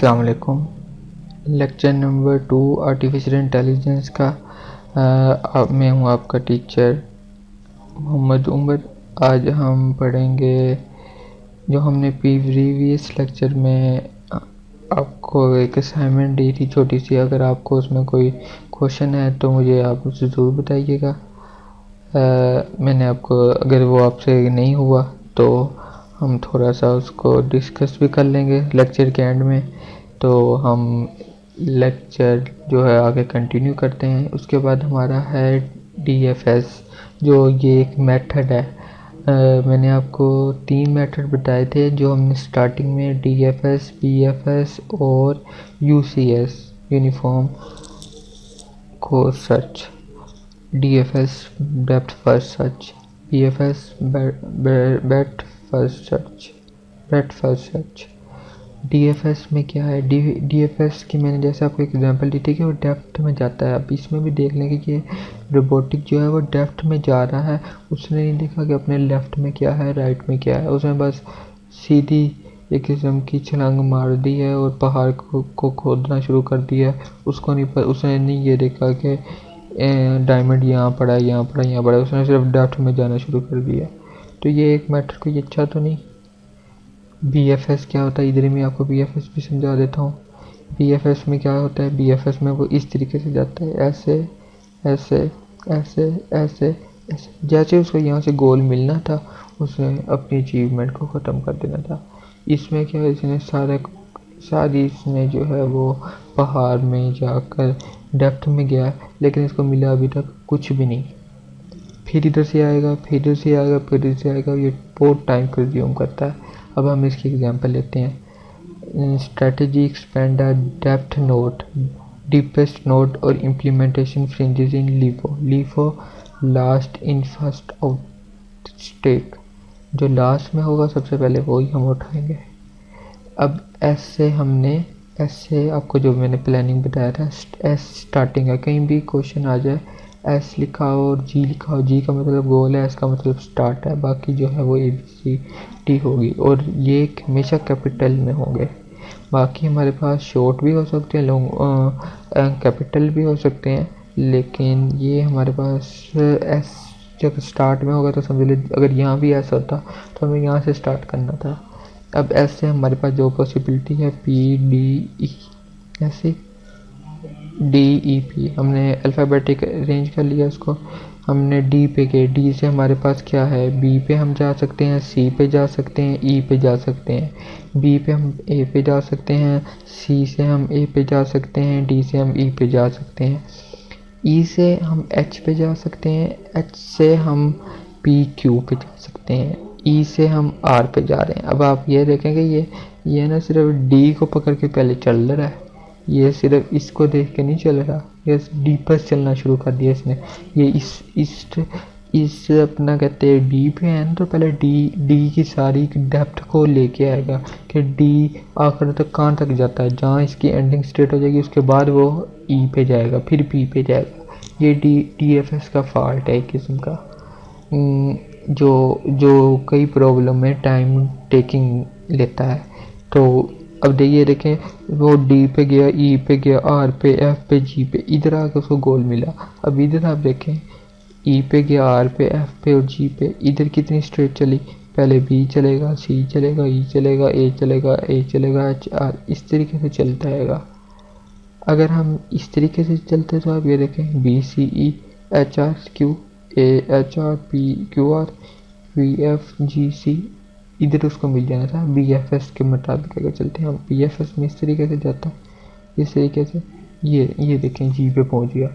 अस्सलाम वालेकुम। Lecture number 2 artificial intelligence का मैं हूँ आपका टीचर मोहम्मद उमर। आज हम पढ़ेंगे जो हमने प्रीवियस लेक्चर में आपको एक असाइनमेंट दी थी छोटी सी। अगर आपको उसमें कोई क्वेश्चन है तो मुझे आप उसे ज़रूर बताइएगा। मैंने आपको अगर वो आपसे नहीं हुआ तो हम थोड़ा सा उसको डिस्कस भी कर लेंगे लेक्चर के एंड में। तो हम लेक्चर जो है आगे कंटिन्यू करते हैं। उसके बाद हमारा है DFS, जो ये एक मेथड है। मैंने आपको 3 मेथड बताए थे जो हमने स्टार्टिंग में DFS, BFS और UCS यूनिफॉर्म को search. DFS depth first search, BFS breadth first search. DFS में क्या है? DFS की मैंने जैसे आपको एग्जांपल दी थी कि वो डेप्थ में जाता है। अब इसमें भी देख लें कि ये रोबोटिक जो है वो डेप्थ में जा रहा है। उसने नहीं देखा कि अपने लेफ्ट में क्या है, राइट में क्या है। उसने बस सीधी एक किस्म की छलांग मार दी है और पहाड़ को खोदना शुरू कर दिया। उसको नहीं उसने नहीं ये देखा कि डायमंड यहाँ पड़ा है, यहाँ पड़ा, यहाँ पड़ा। उसने सिर्फ डेप्थ में जाना शुरू कर दिया। तो ये एक मैटर कोई अच्छा तो नहीं। BFS क्या होता है, इधर में आपको BFS भी समझा देता हूँ। BFS में क्या होता है, BFS में वो इस तरीके से जाता है, ऐसे ऐसे ऐसे ऐसे ऐसे। जैसे उसको यहाँ से गोल मिलना था उसने अपनी अचीवमेंट को ख़त्म कर देना था। इसमें क्या है, इसने सारी इसने जो है वो पहाड़ में जाकर डेप्थ में गया, लेकिन इसको मिला अभी तक कुछ भी नहीं। फिर इधर से आएगा, फिर इधर से आएगा, फिर इधर से आएगा। ये बहुत टाइम कंज्यूम करता है। अब हम इसकी एग्जांपल लेते हैं। Strategy expand a depth node, deepest node और implementation fringes in LIFO last in first out stack. जो लास्ट में होगा सबसे पहले वही हम उठाएंगे। अब ऐसे आपको जो मैंने प्लानिंग बताया था, एस स्टार्टिंग है। कहीं भी क्वेश्चन आ जाए एस लिखा हो और जी लिखा हो। जी का मतलब गोल है, एस का मतलब स्टार्ट है, बाकी जो है वो ABCD होगी और ये हमेशा कैपिटल में होंगे। बाकी हमारे पास शॉर्ट भी हो सकते हैं, लॉन्ग कैपिटल भी हो सकते हैं, लेकिन ये हमारे पास एस जब स्टार्ट में होगा तो समझ लीजिए अगर यहाँ भी एस होता तो हमें यहाँ से स्टार्ट करना था। अब एस से हमारे पास जो पॉसिबिलिटी है PDE, ऐसे DEP हमने अल्फ़ाबेटिक अरेंज कर लिया उसको। हमने D पे गए, D से हमारे पास क्या है, B पे हम जा सकते हैं, C पे जा सकते हैं, E पे जा सकते हैं, B पे हम A पे जा सकते हैं, C से हम A पे जा सकते हैं, D से हम E पे जा सकते हैं, E से हम H पे जा सकते हैं, H से हम PQ पे जा सकते हैं, E से हम R पे जा रहे हैं। अब आप ये देखेंगे ये ना सिर्फ D को पकड़ के पहले चल रहा है, ये सिर्फ इसको देख के नहीं चल रहा, ये डीपर चलना शुरू कर दिया इसने। ये इस अपना कहते हैं डी पे है ना, तो पहले डी की सारी डेप्थ को लेके आएगा कि डी आखिर तक कहाँ तक जाता है, जहाँ इसकी एंडिंग स्टेट हो जाएगी उसके बाद वो ई पे जाएगा, फिर पी पे जाएगा। ये DFS का फॉल्ट है एक किस्म का, जो कई प्रॉब्लम में टाइम टेकिंग लेता है। तो अब देखिए देखें, वो डी पे गया, ई पे गया, आर पे, एफ पे, जी पे, इधर आके उसको गोल मिला। अब इधर आप देखें, ई पे गया, आर पे, एफ पे और जी पे, इधर कितनी स्ट्रेट चली। पहले बी चलेगा, सी चलेगा, ई चलेगा, ए चलेगा, ए चलेगा, एच आर, इस तरीके से चलता रहेगा। अगर हम इस तरीके से चलते तो आप ये देखें, B C E H R Q, A H R P Q R, V F G C, इधर उसको मिल जाना था। BFS के मुताबिक अगर चलते हैं हम, BFS में इस तरीके से जाता है, इस तरीके से ये देखें जी पे पहुंच गया।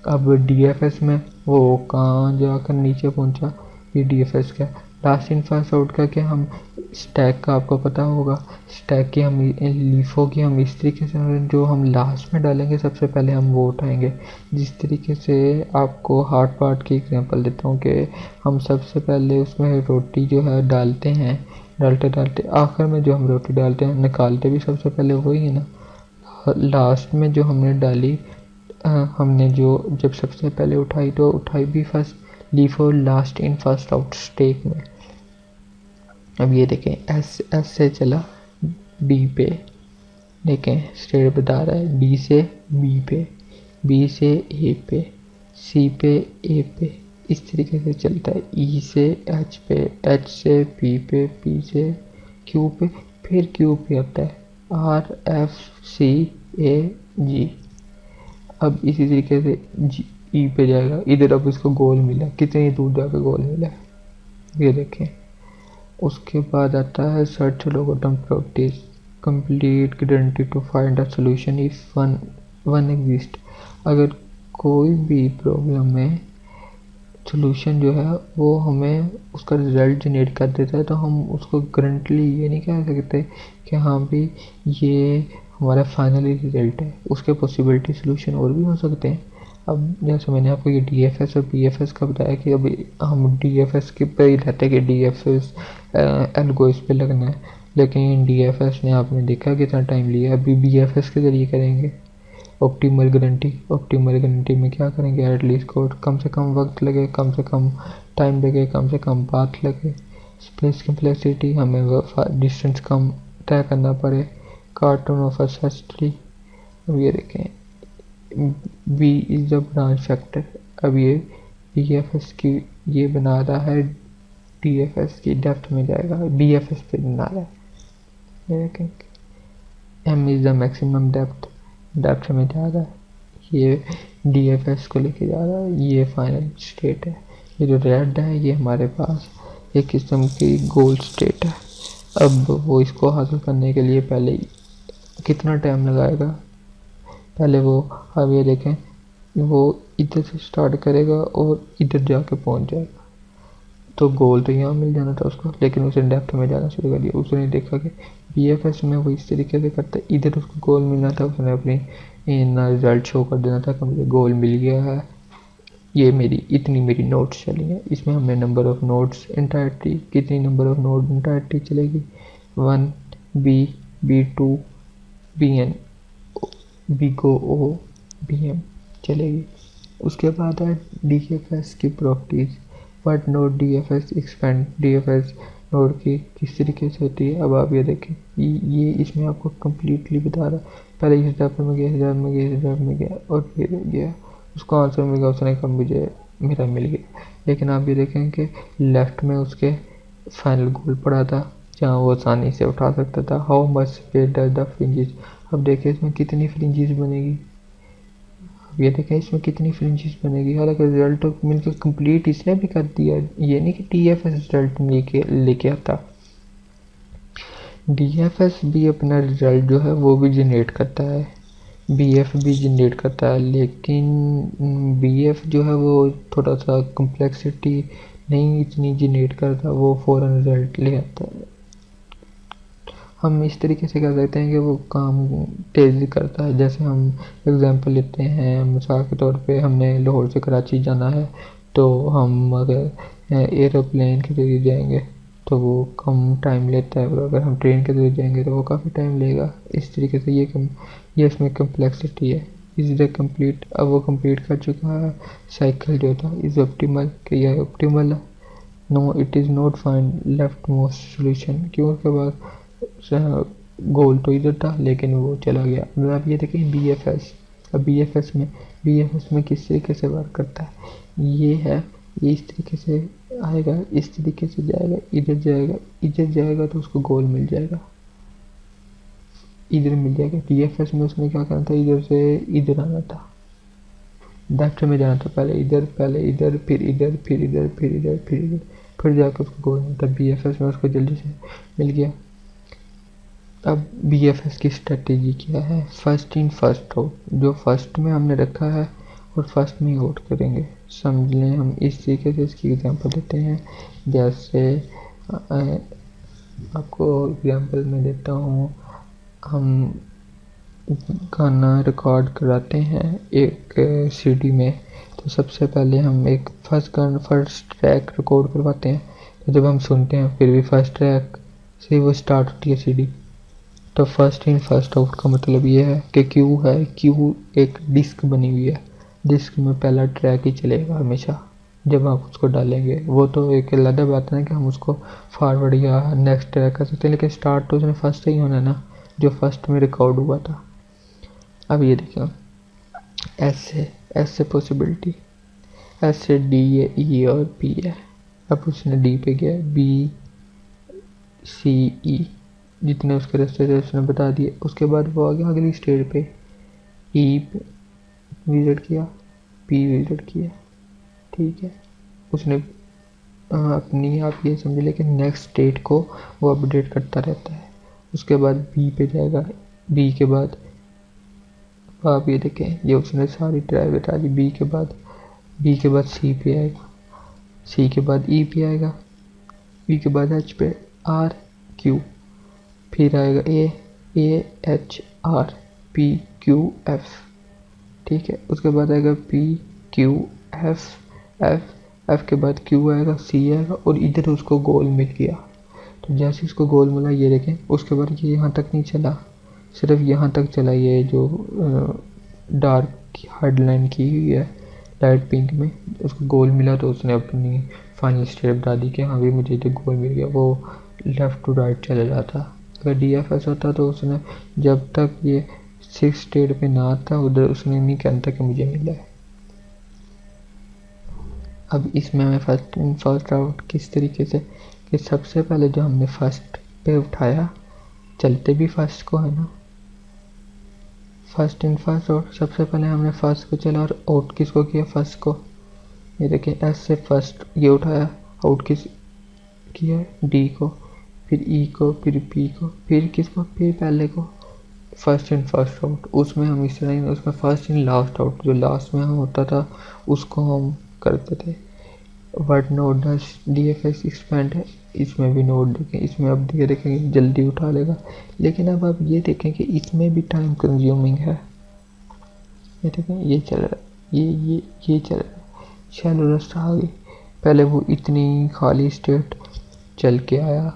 अब DFS में वो कहाँ जाकर नीचे पहुंचा, ये DFS का लास्ट इन फर्स्ट आउट का। क्या हम स्टैक का आपको पता होगा, स्टैक की हम लीफो की हम इस तरीके से जो हम लास्ट में डालेंगे सबसे पहले हम वो उठाएंगे। जिस तरीके से आपको हार्ड पार्ट की एग्जांपल देता हूँ कि हम सबसे पहले उसमें रोटी जो है डालते हैं, डालते आखिर में जो हम रोटी डालते हैं निकालते भी सबसे पहले वही है ना। लास्ट में जो हमने डाली, हमने जो जब सबसे पहले उठाई तो उठाई भी first LIFO last in first out stack में। अब ये देखें, एस से चला डी पे, देखें स्टेट बता रहा है डी से बी पे, बी से ए पे, सी पे, ए पे, इस तरीके से चलता है। ई से एच पे, एच से पी पे, पी से क्यू पे, फिर क्यू पे होता है आर एफ सी ए जी। अब इसी तरीके से जी ई पे जाएगा। इधर अब इसको गोल मिला, कितनी दूर जाकर गोल मिला ये देखें। उसके बाद आता है search algorithm properties, complete guarantee to find a solution if one exist. अगर कोई भी प्रॉब्लम में सॉल्यूशन जो है वो हमें उसका रिजल्ट जनरेट कर देता है तो हम उसको गारंटली ये नहीं कह सकते कि हाँ भी ये हमारा फाइनली रिजल्ट है। उसके पॉसिबिलिटी सॉल्यूशन और भी हो सकते हैं। अब जैसे मैंने आपको ये डीएफएस और बीएफएस का बताया कि अभी हम डीएफएस के पे ही रहते हैं कि डीएफएस एल्गो इस पे लगना है, लेकिन डीएफएस ने आपने देखा कितना टाइम लिया। अभी बीएफएस के ज़रिए करेंगे ऑप्टिमल गारंटी। ऑप्टिमल गारंटी में क्या करेंगे, एटलीस्ट कोड कम से कम वक्त लगे, कम से कम टाइम लगे, कम से कम बात लगे। स्पेस कम्प्लेक्सिटी हमें डिस्टेंस कम तय करना पड़े। कार्टून ऑफ एसेस्ट्री, अब ये देखें B is the branch factor. अब ये बीएफएस की ये बना रहा है डीएफएस की डेप्थ में जाएगा, बीएफएस पे बना रहा है। ये देखें M is the maximum depth में जा रहा है, ये डीएफएस को लेके जा रहा है। ये फाइनल स्टेट है। ये जो रेड है ये हमारे पास एक किस्म की गोल स्टेट है। अब वो इसको हासिल करने के लिए पहले कितना टाइम लगाएगा, पहले वो अब ये देखें वो इधर से स्टार्ट करेगा और इधर जाके पहुंच जाएगा। तो गोल तो यहाँ मिल जाना था उसको, लेकिन उसने डेप्थ में जाना शुरू कर दिया। उसने देखा कि बीएफएस में वो इस तरीके से करता है, इधर उसको गोल मिलना था, उसने अपनी ना रिजल्ट शो कर देना था कि मुझे गोल मिल गया है। ये मेरी नोट्स चली हैं। इसमें हमने नंबर ऑफ नोट्स इंटायरिटी, कितनी नंबर ऑफ नोट इंटायरिटी चलेगी, 1 B2 BN बी को ओ BM चलेगी। उसके बाद है डीएफएस की properties. But note DFS expand, DFS node की किस तरीके से होती है। अब आप ये देखें ये इसमें आपको कम्प्लीटली बता रहा है। पहले इस स्टेप में गया, इस स्टेप में गया, इस स्टेप में गया और फिर गया, उसको आंसर मिल गया, उसने कहा मुझे मेरा मिल गया। लेकिन आप ये देखें कि लेफ़्ट में उसके फाइनल गोल पड़ा था जहाँ वो आसानी से उठा सकता था। How much space does the fringes. अब देखिए इसमें कितनी फ्रिंजेस बनेगी, अब ये देखें इसमें कितनी फ्रिंजेस बनेगी। हालांकि रिजल्ट मिलकर कंप्लीट इसने भी कर दिया। ये नहीं कि डीएफएस रिजल्ट लेके आता, डीएफएस भी अपना रिजल्ट जो है वो भी जनरेट करता है, बीएफ भी जनरेट करता है। लेकिन बीएफ जो है वो थोड़ा सा कम्प्लेक्सिटी नहीं इतनी जनरेट करता, वो फ़ौरन रिजल्ट ले आता है। हम इस तरीके से कह सकते हैं कि वो काम तेज़ी करता है। जैसे हम एग्ज़ाम्पल लेते हैं, मिसाल के तौर पे हमने लाहौर से कराची जाना है, तो हम अगर एरोप्लेन के ज़रिए जाएंगे तो वो कम टाइम लेता है, और अगर हम ट्रेन के ज़रिए जाएंगे तो वो काफ़ी टाइम लेगा। इस तरीके से ये इसमें कम्प्लेक्सिटी है। इज़ द कंप्लीट, अब वो कंप्लीट कर चुका है साइकिल जो था। इज़ ऑप्टिमल, कि यह ऑप्टिमल है। No it is not find left most solution, क्यों उसके बाद गोल तो इधर था लेकिन वो चला गया। अब आप ये देखें बीएफएस। अब बीएफएस में किस तरीके से वर्क करता है, ये है, ये इस तरीके से आएगा, इस तरीके से जाएगा, इधर जाएगा तो उसको गोल मिल जाएगा, इधर मिल जाएगा। डीएफएस में उसने क्या करना था, इधर से इधर आना था, लेफ्ट में जाना था, पहले इधर फिर इधर फिर इधर फिर इधर फिर इधर, फिर जाकर उसको गोल मिलता। बीएफएस में उसको जल्दी से मिल गया। अब बीएफएस की स्ट्रेटेजी क्या है, फर्स्ट इन फर्स्ट आउट, जो फर्स्ट में हमने रखा है और फर्स्ट में ही आउट करेंगे। समझ लें हम इस तरीके से इसकी एग्जांपल देते हैं। जैसे आपको एग्जांपल में देता हूँ, हम गाना रिकॉर्ड कराते हैं एक सीडी में, तो सबसे पहले हम एक फर्स्ट ट्रैक रिकॉर्ड करवाते हैं। तो जब हम सुनते हैं फिर भी फर्स्ट ट्रैक से वो स्टार्ट होती है सीडी। तो फर्स्ट इन फर्स्ट आउट का मतलब ये है कि क्यू एक डिस्क बनी हुई है, डिस्क में पहला ट्रैक ही चलेगा हमेशा जब आप उसको डालेंगे। वो तो एक अलग बात है ना कि हम उसको फॉरवर्ड या नेक्स्ट ट्रैक कर सकते हैं, लेकिन स्टार्ट तो उसने फर्स्ट से ही होना है ना। जो फर्स्ट में रिकॉर्ड हुआ था। अब ये देखें, एस से पॉसिबिलिटी, एस से डी है, ई और पी है। अब उसने डी पे गया, बी सी ई जितने उसके रास्ते थे उसने बता दिए। उसके बाद वो आ गया अगली स्टेज पे, ई विजिट किया, पी विजिट किया, ठीक है। उसने अपनी, आप ये समझ लें नेक्स्ट स्टेट को वो अपडेट करता रहता है। उसके बाद बी पे जाएगा, बी के बाद आप ये देखें, ये उसने सारी ड्राइव बता दी। बी के बाद सी पे आएगा, सी के बाद ई पे आएगा, ई के बाद एच पे, आर क्यू, फिर आएगा ए H R, P Q F, ठीक है। उसके बाद आएगा पी क्यू एफ के बाद क्यू आएगा, सी आएगा, और इधर उसको गोल मिल गया। तो जैसे इसको गोल मिला, ये देखें, उसके बाद ये यहाँ तक नहीं चला, सिर्फ यहाँ तक चला। ये जो डार्क हेडलाइन की हुई है लाइट पिंक में, उसको गोल मिला तो उसने अपनी फाइनल स्टेप बता दी कि हाँ भी मुझे तो गोल मिल गया। वो लेफ़्ट टू राइट चला जाता। अगर DFS होता तो उसने जब तक ये 6 स्टेट पे ना आता उधर उसने नहीं कहता कि मुझे मिला है। अब इसमें मैं फर्स्ट इन फर्स्ट आउट किस तरीके से, कि सबसे पहले जो हमने फर्स्ट पे उठाया, चलते भी फर्स्ट को है ना, फर्स्ट इन फर्स्ट आउट। सबसे पहले हमने फर्स्ट को चला और आउट किसको किया, फर्स्ट को। ये देखिए, एस से फर्स्ट ये उठाया, आउट किस किया, डी को, फिर ई को, फिर पी को, फिर किसको, फिर पहले को। फर्स्ट इन फर्स्ट आउट, उसमें हम इस तरह, उसमें फर्स्ट इन लास्ट आउट, जो लास्ट में हम होता था उसको हम करते थे। Word note does DFS expand है, इसमें भी नोट देखें, इसमें अब ये देखेंगे जल्दी उठा लेगा। लेकिन अब आप ये देखें कि इसमें भी टाइम कंज्यूमिंग है। ये देखें, ये चल रहा है, ये चल रहा है, शैलो रास्ता आ गई। पहले वो इतनी खाली स्टेट चल के आया,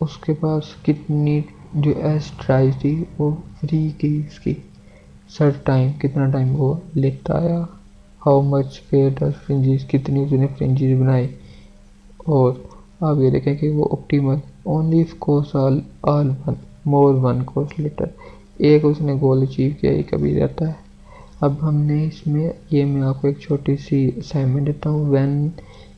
उसके पास कितनी जो एस ड्राइव थी वो फ्री की, इसकी सर टाइम कितना टाइम वो लेता आया। How much fair does fringes, कितनी उसने फ्रिंजेस बनाए। और आप ये देखें कि वो optimal only if course all one more one course later, एक उसने गोल अचीव किया, ये कभी रहता है। अब हमने इसमें, ये मैं आपको एक छोटी सी असाइनमेंट देता हूँ। When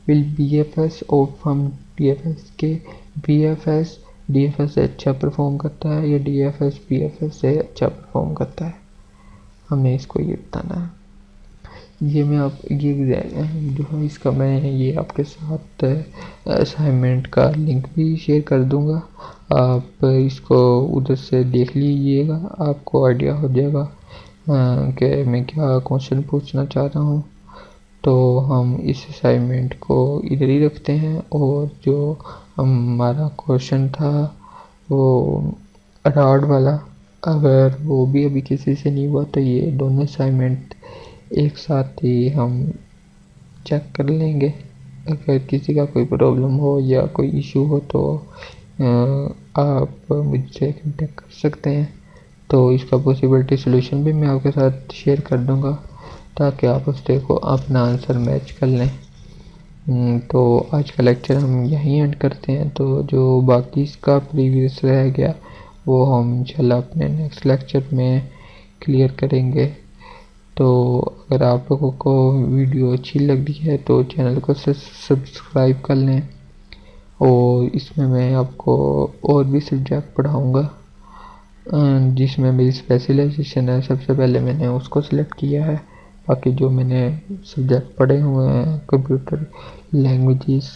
will BFS out from DFS के DFS से अच्छा परफॉर्म करता है या DFS BFS से अच्छा परफॉर्म करता है, हमने इसको ये बताना है। ये मैं आप ये जो है इसका मैं ये आपके साथ असाइनमेंट का लिंक भी शेयर कर दूंगा, आप इसको उधर से देख लीजिएगा, आपको आइडिया हो जाएगा कि मैं क्या क्वेश्चन पूछना चाह रहा हूँ। तो हम इस असाइनमेंट को इधर ही रखते हैं, और जो हमारा क्वेश्चन था वो अराड वाला, अगर वो भी अभी किसी से नहीं हुआ तो ये दोनों असाइनमेंट एक साथ ही हम चेक कर लेंगे। अगर किसी का कोई प्रॉब्लम हो या कोई इशू हो तो आप मुझसे कांटेक्ट कर सकते हैं। तो इसका पॉसिबिलिटी सॉल्यूशन भी मैं आपके साथ शेयर कर दूंगा ताकि आप उससे को अपना आंसर मैच कर लें। तो आज का लेक्चर हम यहीं एंड करते हैं। तो जो बाकी इसका प्रीवियस रह गया वो हम इंशाल्लाह अपने नेक्स्ट लेक्चर में क्लियर करेंगे। तो अगर आप लोगों को वीडियो अच्छी लग रही है तो चैनल को सब्सक्राइब कर लें, और इसमें मैं आपको और भी सब्जेक्ट पढ़ाऊँगा जिसमें मेरी स्पेशलाइजेशन है। सबसे पहले मैंने उसको सिलेक्ट किया है, बाकी जो मैंने सब्जेक्ट पढ़े हुए हैं कंप्यूटर लैंग्वेजेस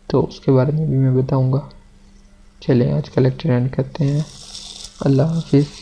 तो उसके बारे में भी मैं बताऊँगा। चलें आज का लेक्चर एंड करते हैं। अल्लाह हाफिज़।